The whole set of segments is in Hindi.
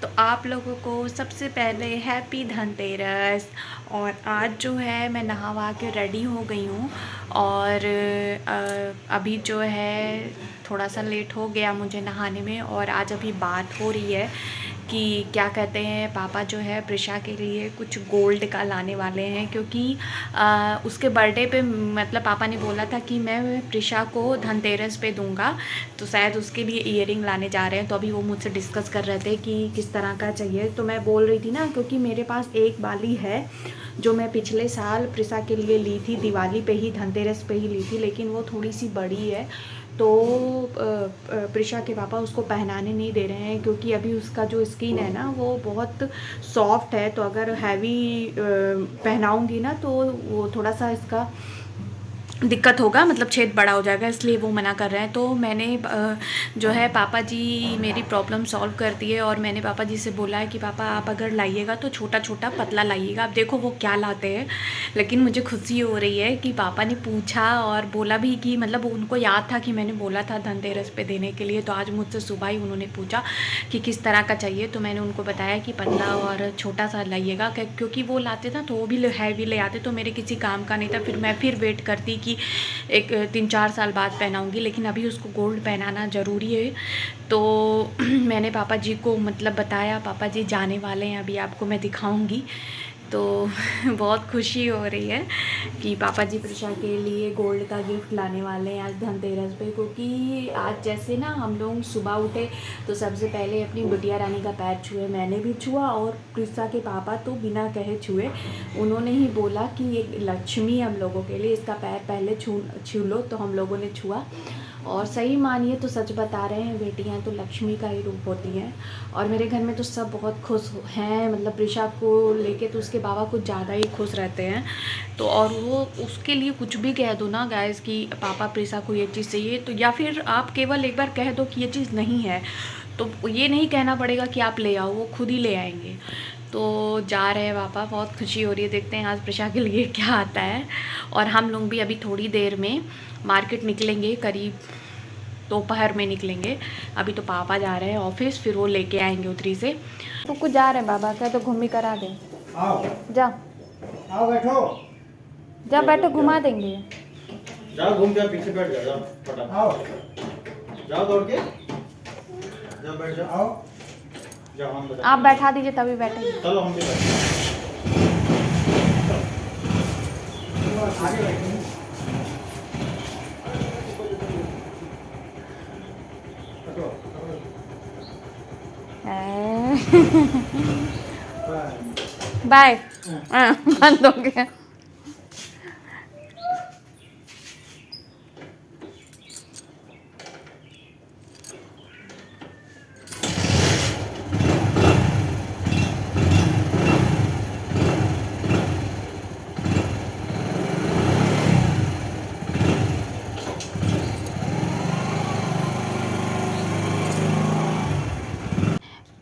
तो आप लोगों को सबसे पहले हैप्पी धनतेरस। और आज जो है मैं नहा वहा के रेडी हो गई हूँ और अभी जो है थोड़ा सा लेट हो गया मुझे नहाने में। और आज अभी बात हो रही है कि क्या कहते हैं, पापा जो है प्रिशा के लिए कुछ गोल्ड का लाने वाले हैं, क्योंकि उसके बर्थडे पे मतलब पापा ने बोला था कि मैं प्रिशा को धनतेरस पे दूंगा, तो शायद उसके लिए ईयरिंग लाने जा रहे हैं। तो अभी वो मुझसे डिस्कस कर रहे थे कि किस तरह का चाहिए। तो मैं बोल रही थी ना, क्योंकि मेरे पास एक बाली है जो मैं पिछले साल प्रिशा के लिए ली थी, दिवाली पे ही, धनतेरस पे ही ली थी, लेकिन वो थोड़ी सी बड़ी है। तो प्रिशा के पापा उसको पहनाने नहीं दे रहे हैं, क्योंकि अभी उसका जो स्किन है ना वो बहुत सॉफ्ट है। तो अगर हैवी पहनाऊँगी ना तो वो थोड़ा सा इसका दिक्कत होगा, मतलब छेद बड़ा हो जाएगा, इसलिए वो मना कर रहे हैं। तो मैंने जो है पापा जी मेरी प्रॉब्लम सॉल्व कर दी है, और मैंने पापा जी से बोला है कि पापा आप अगर लाइएगा तो छोटा छोटा पतला लाइएगा। अब देखो वो क्या लाते हैं, लेकिन मुझे खुशी हो रही है कि पापा ने पूछा और बोला भी कि मतलब उनको याद था कि मैंने बोला था धनतेरस पे देने के लिए। तो आज मुझसे सुबह ही उन्होंने पूछा कि किस तरह का चाहिए, तो मैंने उनको बताया कि पतला और छोटा सा लाइएगा, क्योंकि वो लाते ना तो वो भी हैवी ले आते, तो मेरे किसी काम का नहीं था। फिर मैं वेट करती कि एक 3-4 साल बाद पहनाऊँगी, लेकिन अभी उसको गोल्ड पहनाना ज़रूरी है। तो मैंने पापा जी को मतलब बताया, पापा जी जाने वाले हैं, अभी आपको मैं दिखाऊंगी। तो बहुत खुशी हो रही है कि पापा जी प्रिशा के लिए गोल्ड का गिफ्ट लाने वाले हैं आज धनतेरस पे। क्योंकि आज जैसे ना हम लोग सुबह उठे तो सबसे पहले अपनी बिटिया रानी का पैर छुए, मैंने भी छुआ, और प्रिशा के पापा तो बिना कहे छुए। उन्होंने ही बोला कि ये लक्ष्मी हम लोगों के लिए, इसका पैर पहले छू लो, तो हम लोगों ने छुआ। और सही मानिए तो सच बता रहे हैं, बेटियां तो लक्ष्मी का ही रूप होती हैं। और मेरे घर में तो सब बहुत खुश हैं, मतलब प्रिशा को लेके तो उसके बाबा कुछ ज़्यादा ही खुश रहते हैं। तो और वो उसके लिए कुछ भी कह दो ना गाइस कि पापा प्रिशा को ये चीज़ चाहिए, तो या फिर आप केवल एक बार कह दो कि ये चीज़ नहीं है, तो ये नहीं कहना पड़ेगा कि आप ले आओ, वो खुद ही ले आएंगे। तो जा रहे हैं पापा, बहुत खुशी हो रही है, देखते हैं आज प्रिशा के लिए क्या आता है। और हम लोग भी अभी थोड़ी देर में मार्केट निकलेंगे, करीब दोपहर में निकलेंगे। अभी तो पापा जा रहे हैं ऑफिस, फिर वो लेके आएंगे उधरी से। तो कुछ जा रहे हैं बाबा, क्या तो घूमी करा दे। आओ जा आओ बैठो, जा बैठो, घुमा देंगे। जाओ घूम जाओ, पीछे बैठ जाओ, फटाफट आओ, जाओ दौड़ के जाओ, बैठ जाओ, आओ जाओ, हम आप बैठा दीजिए तभी बैठेंगे। चलो हम भी बैठे, आगे बैठे। बाय। बंद हो गया।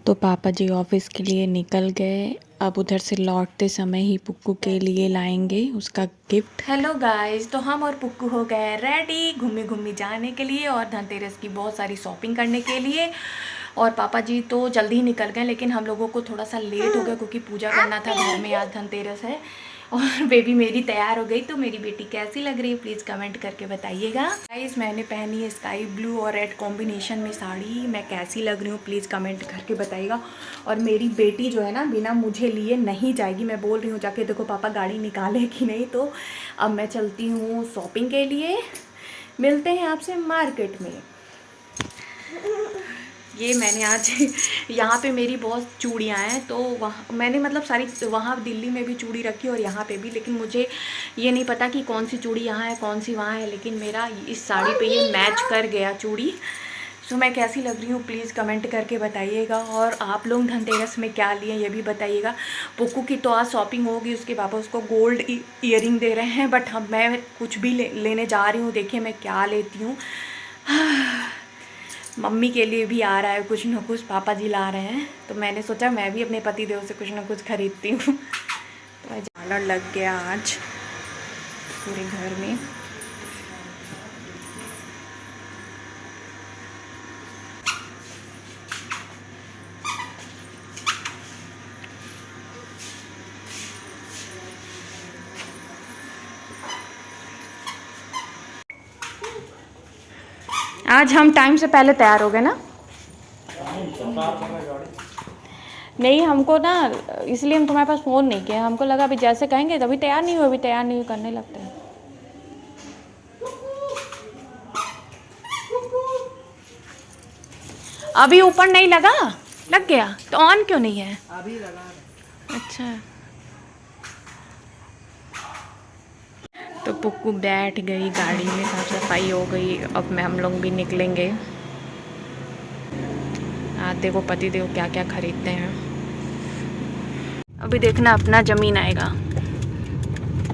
तो पापा जी ऑफिस के लिए निकल गए, अब उधर से लौटते समय ही पुक्कू के लिए लाएंगे उसका गिफ्ट। हेलो गाइस, तो हम और पुक्कू हो गए रेडी घूमी घूमी जाने के लिए और धनतेरस की बहुत सारी शॉपिंग करने के लिए। और पापा जी तो जल्दी ही निकल गए, लेकिन हम लोगों को थोड़ा सा लेट हो गया क्योंकि पूजा करना था घर में, आज धनतेरस है। और बेबी मेरी तैयार हो गई, तो मेरी बेटी कैसी लग रही है प्लीज़ कमेंट करके बताइएगा। गाइस मैंने पहनी है स्काई ब्लू और रेड कॉम्बिनेशन में साड़ी, मैं कैसी लग रही हूँ प्लीज़ कमेंट करके बताइएगा। और मेरी बेटी जो है ना बिना मुझे लिए नहीं जाएगी, मैं बोल रही हूँ जाके देखो पापा गाड़ी निकाले कि नहीं। तो अब मैं चलती हूँ शॉपिंग के लिए, मिलते हैं आपसे मार्केट में। ये मैंने आज यहाँ पे मेरी बहुत चूड़ियाँ हैं, तो वहाँ मैंने मतलब सारी वहाँ दिल्ली में भी चूड़ी रखी और यहाँ पे भी, लेकिन मुझे ये नहीं पता कि कौन सी चूड़ी यहाँ है कौन सी वहाँ है, लेकिन मेरा इस साड़ी पे ये मैच कर गया चूड़ी। सो मैं कैसी लग रही हूँ प्लीज़ कमेंट करके बताइएगा। और आप लोग धनतेरस में क्या लिए ये भी बताइएगा। पुक्कू की तो आज शॉपिंग होगी, उसके पापा उसको गोल्ड ईयरिंग दे रहे हैं, बट हम मैं कुछ भी लेने जा रही हूँ, देखिए मैं क्या लेती हूँ। मम्मी के लिए भी आ रहा है कुछ ना कुछ, पापा जी ला रहे हैं, तो मैंने सोचा मैं भी अपने पति देव से कुछ ना कुछ खरीदती हूँ। तो झालर लग गया आज पूरे घर में। आज हम टाइम से पहले तैयार हो गए ना। नहीं हमको ना, इसलिए हम तुम्हारे पास फ़ोन नहीं किया, हमको लगा अभी जैसे कहेंगे तभी तैयार नहीं हो, अभी तैयार नहीं हो करने लगते हैं। अभी ऊपर नहीं लगा, लग गया तो ऑन क्यों नहीं है? अभी लगा। अच्छा, तो पुक्कू बैठ गई गाड़ी में, साफ सफाई हो गई। अब हम लोग भी निकलेंगे। देखो पति देव क्या क्या खरीदते हैं। अभी देखना अपना ज़मीन आएगा।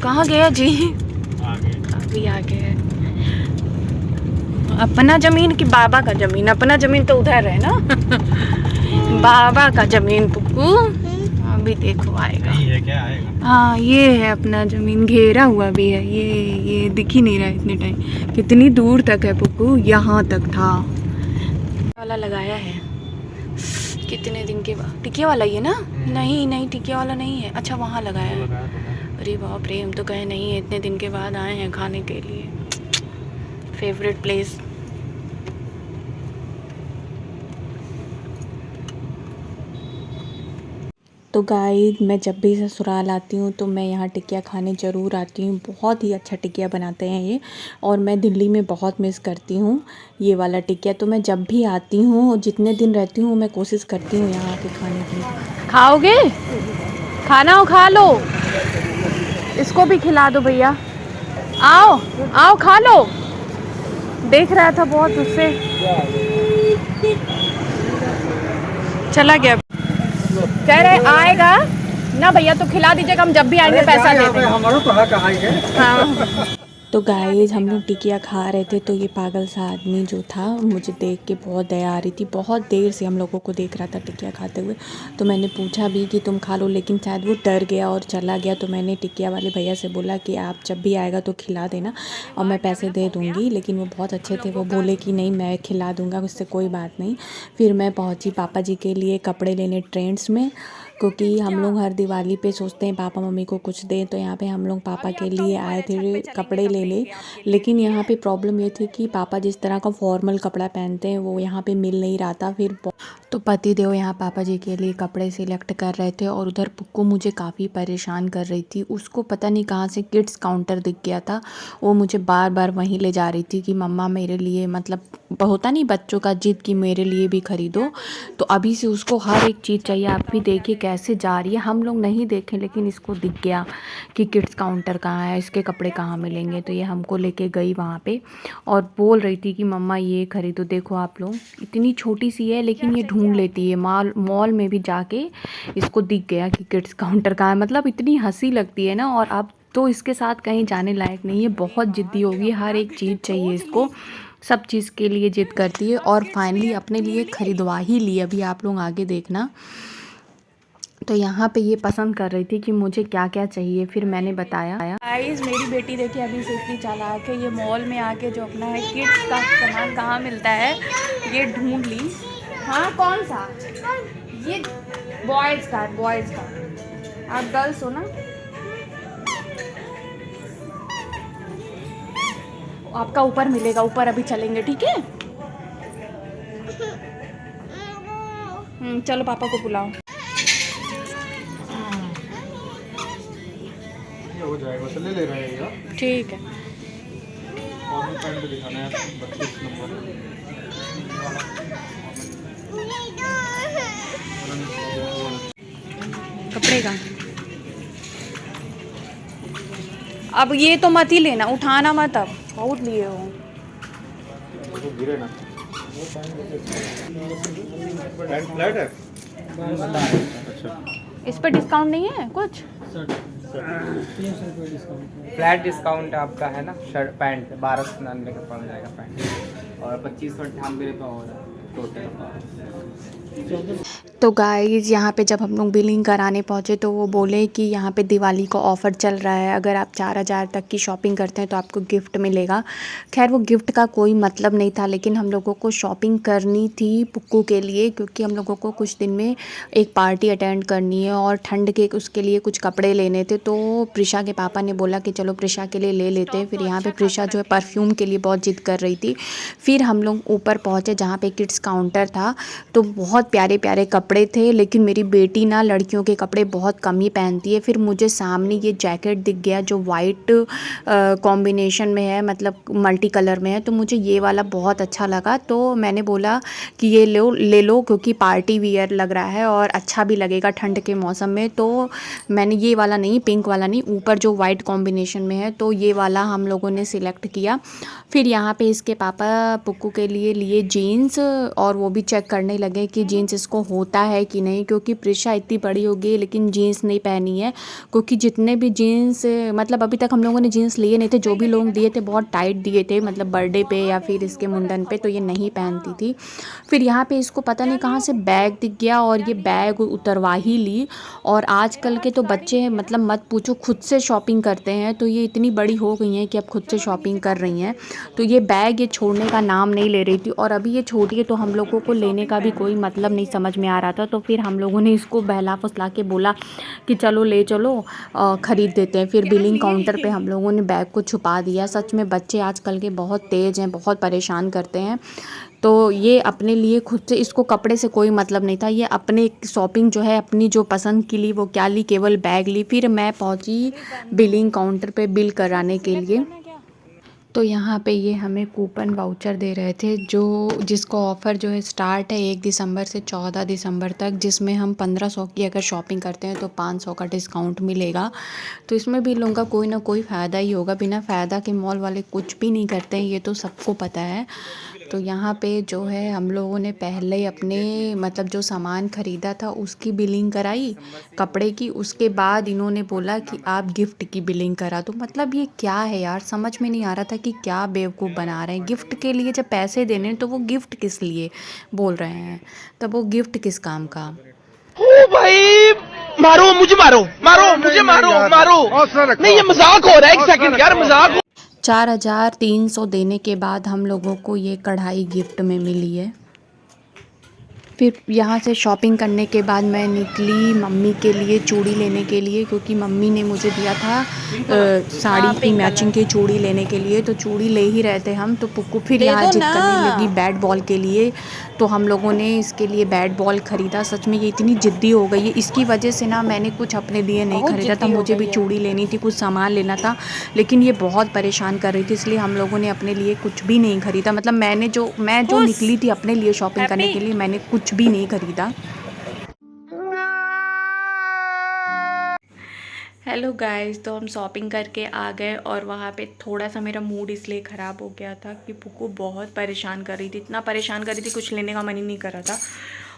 कहाँ गया जी? अभी आगे है अपना ज़मीन कि बाबा का ज़मीन? अपना ज़मीन तो उधर है ना। बाबा का ज़मीन पुक्कू अभी देखो आएगा। ये क्या आएगा? हाँ ये है अपना ज़मीन, घेरा हुआ भी है। ये दिख ही नहीं रहा इतने टाइम। कितनी दूर तक है पुक्कू? यहाँ तक था वाला लगाया है। कितने दिन के बाद? टिकिया वाला ये ना? नहीं नहीं टिकिया वाला नहीं है। अच्छा वहाँ लगाया है। अरे बाप रे, हम तो कहे नहीं है, इतने दिन के बाद आए हैं खाने के लिए। Favourite place. तो गाइस मैं जब भी ससुराल आती हूँ तो मैं यहाँ टिकिया खाने ज़रूर आती हूँ। बहुत ही अच्छा टिकिया बनाते हैं ये, और मैं दिल्ली में बहुत मिस करती हूँ ये वाला टिकिया। तो मैं जब भी आती हूँ, जितने दिन रहती हूँ, मैं कोशिश करती हूँ यहाँ के खाने की। खाओगे? खाना हो खा लो, इसको भी खिला दो भैया। आओ आओ खा लो। देख रहा था बहुत उससे, चला गया। कह रहे आएगा ना भैया तो खिला दीजिएगा, हम जब भी आएंगे पैसा दे देंगे। हमारा तो हक है। हाँ। तो गाइस हम लोग टिकिया खा रहे थे, तो ये पागल सा आदमी जो था, मुझे देख के बहुत दया आ रही थी। बहुत देर से हम लोगों को देख रहा था टिकिया खाते हुए। तो मैंने पूछा भी कि तुम खा लो, लेकिन शायद वो डर गया और चला गया। तो मैंने टिकिया वाले भैया से बोला कि आप जब भी आएगा तो खिला देना और मैं पैसे दे दूँगी। लेकिन वो बहुत अच्छे थे, वो बोले कि नहीं मैं खिला दूँगा, उससे कोई बात नहीं। फिर मैं पहुँची पापा जी के लिए कपड़े लेने ट्रेंड्स में, क्योंकि हम लोग हर दिवाली पे सोचते हैं पापा मम्मी को कुछ दें। तो यहाँ पे हम लोग पापा के लिए आए थे कपड़े लेने। लेकिन यहाँ पे प्रॉब्लम ये थी कि पापा जिस तरह का फॉर्मल कपड़ा पहनते हैं वो यहाँ पे मिल नहीं रहा था। फिर तो पति देव यहाँ पापा जी के लिए कपड़े सिलेक्ट कर रहे थे, और उधर पुक्कू मुझे काफ़ी परेशान कर रही थी। उसको पता नहीं कहाँ से किड्स काउंटर दिख गया था, वो मुझे बार बार वहीं ले जा रही थी कि मम्मा मेरे लिए, मतलब होता नहीं बच्चों का जिद कि मेरे लिए भी खरीदो। तो अभी से उसको हर एक चीज़ चाहिए। आप भी देखिए कैसे जा रही है। हम लोग नहीं देखें लेकिन इसको दिख गया कि किड्स काउंटर कहाँ है, इसके कपड़े कहाँ मिलेंगे। तो ये हमको लेके गई वहाँ पे और बोल रही थी कि मम्मा ये खरीदो। देखो आप लोग, इतनी छोटी सी है लेकिन ये ढूंढ लेती है। मॉल में भी जाके इसको दिख गया कि किड्स काउंटर कहाँ है। मतलब इतनी हंसी लगती है ना। और अब तो इसके साथ कहीं जाने लायक नहीं है, बहुत ज़िद्दी होगी, हर एक चीज़ चाहिए इसको, सब चीज़ के लिए जिद करती है। और फाइनली अपने लिए ख़रीदवा ही ली, अभी आप लोग आगे देखना। तो यहाँ पे ये पसंद कर रही थी कि मुझे क्या क्या चाहिए, फिर मैंने बताया। गाइस मेरी बेटी देखिए अभी से इतनी चालाक है, ये मॉल में आके जो अपना है किड्स का सामान कहाँ मिलता है ये ढूंढ ली। हाँ कौन सा? ये बॉयज़ का, बॉयज़ का। आप गर्ल्स हो ना? आपका ऊपर मिलेगा, ऊपर अभी चलेंगे, ठीक है? चलो पापा को बुलाओ। हो जाएगा तो ले रहे हैं। ठीक है। और पैंट दिखाना है 32 नंबर। कपड़े का अब ये तो मत ही लेना, उठाना मत, अब बहुत लिए हो। वो गिरे ना। पैंट फ्लैट है। अच्छा, इस पर डिस्काउंट नहीं है कुछ? फ्लैट डिस्काउंट आपका है ना। शर्ट पैंट 1299 का पड़ जाएगा पैंट, और 2598 रुपये हो रहा है। तो गाइज़ यहाँ पे जब हम लोग बिलिंग कराने पहुँचे तो वो बोले कि यहाँ पे दिवाली का ऑफ़र चल रहा है, अगर आप 4000 तक की शॉपिंग करते हैं तो आपको गिफ्ट मिलेगा। खैर वो गिफ्ट का कोई मतलब नहीं था, लेकिन हम लोगों को शॉपिंग करनी थी पुक्कू के लिए, क्योंकि हम लोगों को कुछ दिन में एक पार्टी अटेंड करनी है और ठंड के उसके लिए कुछ कपड़े लेने थे। तो प्रिशा के पापा ने बोला कि चलो प्रिशा के लिए ले लेते हैं। फिर यहाँ पर प्रिशा जो है परफ्यूम के लिए बहुत ज़िद कर रही थी। फिर हम लोग ऊपर पहुँचे जहाँ पर किड्स काउंटर था, तो बहुत प्यारे प्यारे कपड़े थे, लेकिन मेरी बेटी ना लड़कियों के कपड़े बहुत कम ही पहनती है। फिर मुझे सामने ये जैकेट दिख गया जो वाइट कॉम्बिनेशन में है, मतलब मल्टी कलर में है, तो मुझे ये वाला बहुत अच्छा लगा। तो मैंने बोला कि ये ले लो क्योंकि पार्टी वियर लग रहा है और अच्छा भी लगेगा ठंड के मौसम में। तो मैंने ये वाला नहीं, पिंक वाला नहीं, ऊपर जो वाइट कॉम्बिनेशन में है, तो ये वाला हम लोगों ने सिलेक्ट किया। फिर यहाँ पे इसके पापा पुक्कू के लिए जीन्स, और वो भी चेक करने लगे कि जीन्स इसको होता है कि नहीं, क्योंकि प्रिशा इतनी बड़ी हो गई लेकिन जीन्स नहीं पहनी है। क्योंकि जितने भी जीन्स, मतलब अभी तक हम लोगों ने जीन्स लिए नहीं थे, जो भी लोग दिए थे बहुत टाइट दिए थे, मतलब बर्थडे पे या फिर इसके मुंडन पे, तो ये नहीं पहनती थी। फिर यहाँ पे इसको पता नहीं कहाँ से बैग दिख गया और ये बैग उतरवा ही ली। और आजकल के तो बच्चे मतलब मत पूछो, खुद से शॉपिंग करते हैं। तो ये इतनी बड़ी हो गई हैं कि अब खुद से शॉपिंग कर रही हैं। तो ये बैग ये छोड़ने का नाम नहीं ले रही थी, और अभी ये छोटी है तो हम लोगों को लेने का भी कोई मतलब नहीं समझ में आ रहा था। तो फिर हम लोगों ने इसको बहला फुसला के बोला कि चलो ले चलो, ख़रीद देते हैं। फिर बिलिंग काउंटर पे हम लोगों ने बैग को छुपा दिया। सच में बच्चे आजकल के बहुत तेज़ हैं, बहुत परेशान करते हैं। तो ये अपने लिए खुद से, इसको कपड़े से कोई मतलब नहीं था, ये अपने शॉपिंग जो है अपनी जो पसंद की ली वो क्या ली, केवल बैग ली। फिर मैं पहुंची बिलिंग काउंटर पे बिल कराने के लिए। तो यहाँ पे ये हमें कूपन वाउचर दे रहे थे, जिसका ऑफ़र जो है स्टार्ट है 1 दिसंबर से 14 दिसंबर तक, जिसमें हम 1500 की अगर शॉपिंग करते हैं तो 500 का डिस्काउंट मिलेगा। तो इसमें भी लोगों का कोई ना कोई फ़ायदा ही होगा, बिना फ़ायदा के मॉल वाले कुछ भी नहीं करते हैं, ये तो सबको पता है। तो यहाँ पे जो है हम लोगों ने पहले अपने मतलब जो सामान ख़रीदा था उसकी बिलिंग कराई कपड़े की, उसके बाद इन्होंने बोला कि आप गिफ्ट की बिलिंग करा दो। मतलब ये क्या है यार, समझ में नहीं आ रहा था कि क्या बेवकूफ़ बना रहे हैं। गिफ्ट के लिए जब पैसे देने तो वो गिफ्ट किस लिए बोल रहे हैं, तब वो गिफ्ट किस काम का। ओ भाई मारो मुझे, मारो मारो मुझे, मारो मारो, नहीं ये मजाक हो रहा है, एक सेकंड यार, मजाक। 4300 देने के बाद हम लोगों को ये कढ़ाई गिफ्ट में मिली है। फिर यहाँ से शॉपिंग करने के बाद मैं निकली मम्मी के लिए चूड़ी लेने के लिए, क्योंकि मम्मी ने मुझे दिया था साड़ी की मैचिंग की चूड़ी लेने के लिए। तो चूड़ी ले ही रहे थे हम, तो पुक्कू फिर यहाँ जिद करने लगी बैट बॉल के लिए। तो हम लोगों ने इसके लिए बैट बॉल ख़रीदा। सच में ये इतनी ज़िद्दी हो गई है, इसकी वजह से ना मैंने कुछ अपने लिए नहीं ख़रीदा था। मुझे भी चूड़ी लेनी थी, कुछ सामान लेना था, लेकिन ये बहुत परेशान कर रही थी, इसलिए हम लोगों ने अपने लिए कुछ भी नहीं ख़रीदा। मतलब मैं जो निकली थी अपने लिए शॉपिंग करने के लिए, मैंने कुछ भी नहीं ख़रीदा। हेलो गाइस, तो हम शॉपिंग करके आ गए और वहाँ पे थोड़ा सा मेरा मूड इसलिए ख़राब हो गया था कि पुक्कू बहुत परेशान कर रही थी, इतना परेशान कर रही थी कुछ लेने का मन ही नहीं कर रहा था।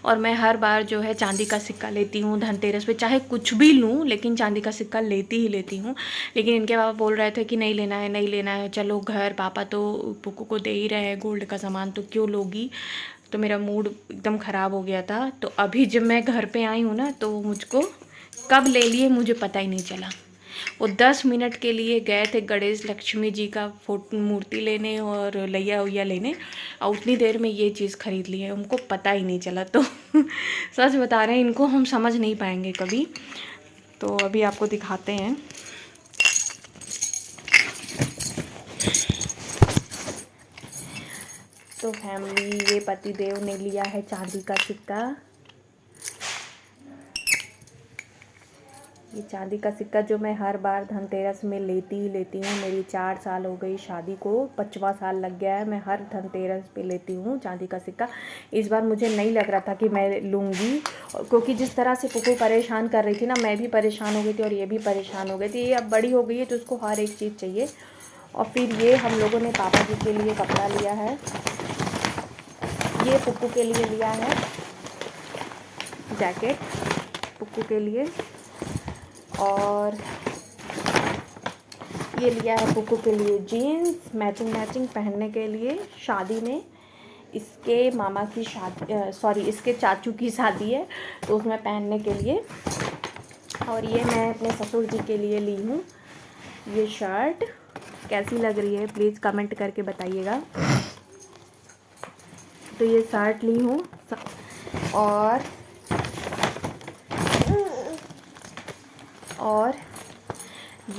और मैं हर बार जो है चांदी का सिक्का लेती हूँ धनतेरस पे, चाहे कुछ भी लूँ लेकिन चांदी का सिक्का लेती ही लेती हूँ। लेकिन इनके पापा बोल रहे थे कि नहीं लेना है, नहीं लेना है, चलो घर, पापा तो पुक्कू को दे ही रहे हैं गोल्ड का सामान, तो क्यों लोगी। तो मेरा मूड एकदम ख़राब हो गया था। तो अभी जब मैं घर पे आई हूँ ना, तो मुझको कब ले लिए मुझे पता ही नहीं चला। वो 10 मिनट के लिए गए थे गणेश लक्ष्मी जी का मूर्ति लेने और लैया उया लेने, और उतनी देर में ये चीज़ ख़रीद ली है, उनको पता ही नहीं चला। तो सच बता रहे हैं, इनको हम समझ नहीं पाएंगे कभी। तो अभी आपको दिखाते हैं। तो फैमिली, ये पतिदेव ने लिया है चांदी का सिक्का। ये चांदी का सिक्का जो मैं हर बार धनतेरस में लेती ही लेती हूँ। मेरी 4 साल हो गई शादी को, 5वां साल लग गया है, मैं हर धनतेरस पे लेती हूँ चांदी का सिक्का। इस बार मुझे नहीं लग रहा था कि मैं लूँगी, क्योंकि जिस तरह से पुक्कू परेशान कर रही थी ना, मैं भी परेशान हो गई थी और ये भी परेशान हो गई थी। ये अब बड़ी हो गई है तो उसको हर एक चीज़ चाहिए। और फिर ये हम लोगों ने पापा जी के लिए कपड़ा लिया है, ये पुक्कू के लिए लिया है जैकेट पुक्कू के लिए, और ये लिया है पुक्कू के लिए जीन्स मैचिंग पहनने के लिए शादी में। इसके मामा की शादी सॉरी इसके चाचू की शादी है तो उसमें पहनने के लिए। और ये मैं अपने ससुर जी के लिए ली हूँ ये शर्ट। कैसी लग रही है प्लीज़ कमेंट करके बताइएगा। तो ये शर्ट ली हूँ और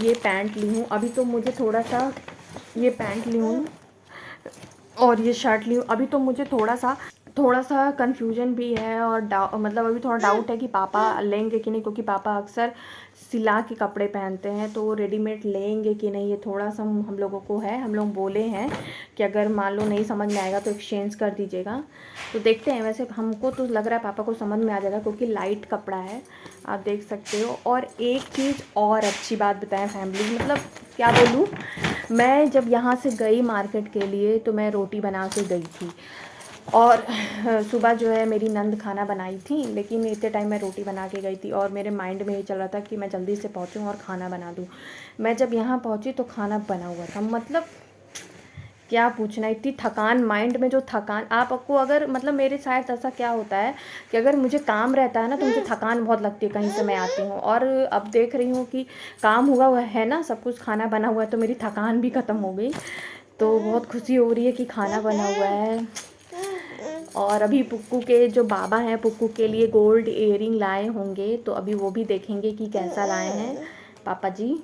ये पैंट ली हूँ। अभी तो मुझे थोड़ा सा ये पैंट ली हूँ और ये शर्ट ली हूँ। अभी तो मुझे थोड़ा सा कन्फ्यूजन भी है और मतलब अभी थोड़ा डाउट है कि पापा लेंगे कि नहीं, क्योंकि पापा अक्सर सिला के कपड़े पहनते हैं तो रेडीमेड लेंगे कि नहीं, ये थोड़ा सा हम लोगों को है। हम लोग बोले हैं कि अगर मान लो नहीं समझ में आएगा तो एक्सचेंज कर दीजिएगा। तो देखते हैं, वैसे हमको तो लग रहा है पापा को समझ में आ जाएगा क्योंकि लाइट कपड़ा है, आप देख सकते हो। और एक चीज़ और अच्छी बात बताएं फैमिली, मतलब क्या बोलूँ, मैं जब यहाँ से गई मार्केट के लिए तो मैं रोटी बना के गई थी और सुबह जो है मेरी नंद खाना बनाई थी, लेकिन इतने टाइम मैं रोटी बना के गई थी और मेरे माइंड में ये चल रहा था कि मैं जल्दी से पहुँचूँ और खाना बना दूँ। मैं जब यहाँ पहुँची तो खाना बना हुआ था, मतलब क्या पूछना, इतनी थकान माइंड में, जो थकान आपको अगर मतलब मेरे साथ ऐसा क्या होता है कि अगर मुझे काम रहता है ना तो मुझे थकान बहुत लगती है कहीं से मैं आती हूँ। और अब देख रही हूँ कि काम हुआ है ना, सब कुछ खाना बना हुआ है तो मेरी थकान भी ख़त्म हो गई। तो बहुत खुशी हो रही है कि खाना बना हुआ है। और अभी पुक्कू के जो बाबा हैं पुक्कू के लिए गोल्ड इयररिंग लाए होंगे तो अभी वो भी देखेंगे कि कैसा लाए हैं पापा जी।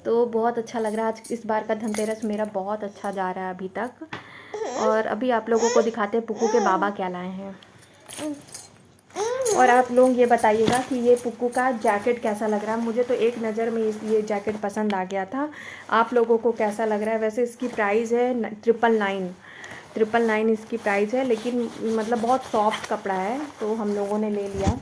तो बहुत अच्छा लग रहा है आज इस बार का धनतेरस मेरा बहुत अच्छा जा रहा है अभी तक। और अभी आप लोगों को दिखाते हैं पुक्कू के बाबा क्या लाए हैं। और आप लोग ये बताइएगा कि ये पुक्कू का जैकेट कैसा लग रहा है। मुझे तो एक नज़र में ये जैकेट पसंद आ गया था, आप लोगों को कैसा लग रहा है। वैसे इसकी प्राइस है 999 इसकी प्राइस है, लेकिन मतलब बहुत सॉफ्ट कपड़ा है तो हम लोगों ने ले लिया।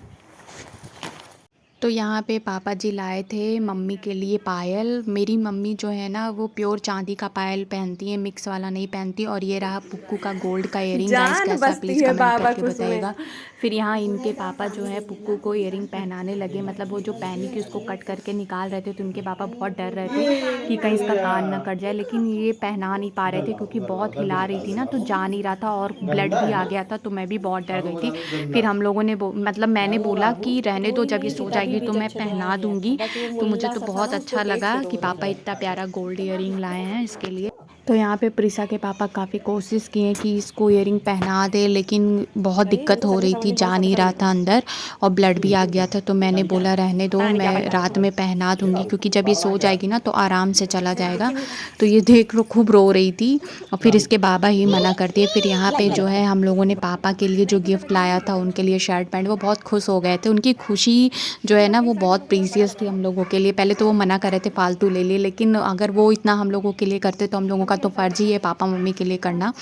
तो यहाँ पे पापा जी लाए थे मम्मी के लिए पायल। मेरी मम्मी जो है ना वो प्योर चांदी का पायल पहनती है, मिक्स वाला नहीं पहनती। और ये रहा पुक्कू का गोल्ड का इयरिंग। गाइस कैसा प्लीज़ कमेंट करके बताइएगा। फिर यहाँ इनके पापा जो है पुक्कू को इयरिंग पहनाने लगे, मतलब वो जो पहनी थी उसको कट करके निकाल रहे थे तो इनके पापा बहुत डर रहे थे कि कहीं इसका कान ना कट जाए, लेकिन ये पहना नहीं पा रहे थे क्योंकि बहुत हिला रही थी ना तो जा नहीं रहा था और ब्लड भी आ गया था। तो मैं भी बहुत डर गई थी। फिर हम लोगों ने मतलब मैंने बोला कि रहने दो, जब ये सो जाएगी तो मैं पहना दूंगी। तो मुझे तो बहुत अच्छा लगा कि पापा इतना प्यारा गोल्ड इयरिंग लाए हैं इसके लिए। तो यहाँ पे प्रिसा के पापा काफ़ी कोशिश किए कि इसको इयरिंग पहना दे, लेकिन बहुत दिक्कत हो रही थी, जा नहीं रहा था अंदर और ब्लड भी आ गया था। तो मैंने बोला रहने दो, मैं रात में पहना दूंगी क्योंकि जब ये सो जाएगी ना तो आराम से चला जाएगा। तो ये देख लो खूब रो रही थी और फिर इसके बाबा ही मना कर दिए। फिर यहाँ पे जो है हम लोगों ने पापा के लिए जो गिफ्ट लाया था उनके लिए शर्ट पैंट, वो बहुत खुश हो गए थे। उनकी खुशी जो है ना वो बहुत प्रीसियस थी हम लोगों के लिए। पहले तो वो मना कर रहे थे फालतू ले लिए, लेकिन अगर वो इतना हम लोगों के लिए करते तो हम लोगों का तो फ़र्ज़ ही है पापा मम्मी के लिए करना।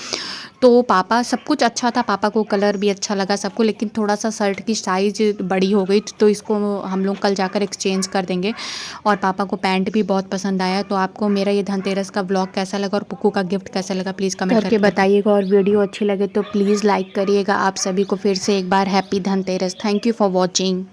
तो पापा सब कुछ अच्छा था, पापा को कलर भी अच्छा लगा सबको, लेकिन थोड़ा सा शर्ट की साइज़ बड़ी हो गई तो इसको हम लोग कल जाकर एक्सचेंज कर देंगे। और पापा को पैंट भी बहुत पसंद आया। तो आपको मेरा ये धनतेरस का व्लॉग कैसा लगा और पुक्कू का गिफ्ट कैसा लगा प्लीज़ कमेंट करके बताइएगा। और वीडियो अच्छी लगे तो प्लीज़ लाइक करिएगा। आप सभी को फिर से एक बार happy Dhanteras. Thank you for watching.